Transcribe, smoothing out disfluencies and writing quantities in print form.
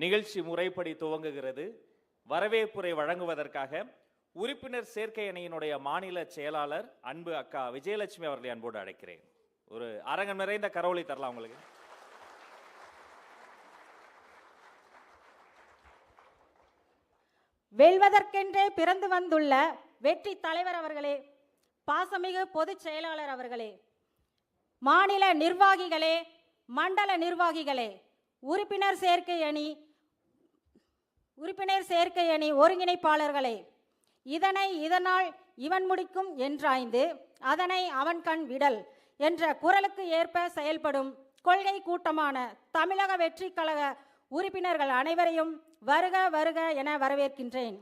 நிகழ்ச்சி முறைப்படி துவங்குகிறது. வரவேற்புரை வழங்குவதற்காக உறுப்பினர் சேர்க்கை அணியினுடைய மாநில செயலாளர் அன்பு அக்கா விஜயலட்சுமி அவர்களை அன்போடு அழைக்கிறேன். ஒரு அரங்கம் நிறைந்த கரவொலி தரலாம் உங்களுக்கு. வெல்வதற்கென்றே பிறந்து வந்துள்ள வெற்றி தலைவர் அவர்களே, பாசமிகு பொதுச் செயலாளர் அவர்களே, மாநில நிர்வாகிகளே, மண்டல நிர்வாகிகளே, உறுப்பினர் சேர்க்கை அணி ஒருங்கிணைப்பாளர்களே, இதனால் இவன் முடிக்கும் என்றாய்ந்து அதனை அவன் கண் விடல் என்ற குரலுக்கு ஏற்ப செயல்படும் கொள்கை கூட்டமான தமிழக வெற்றி கழக உறுப்பினர்கள் அனைவரையும் வருக வருக என வரவேற்கின்றேன்.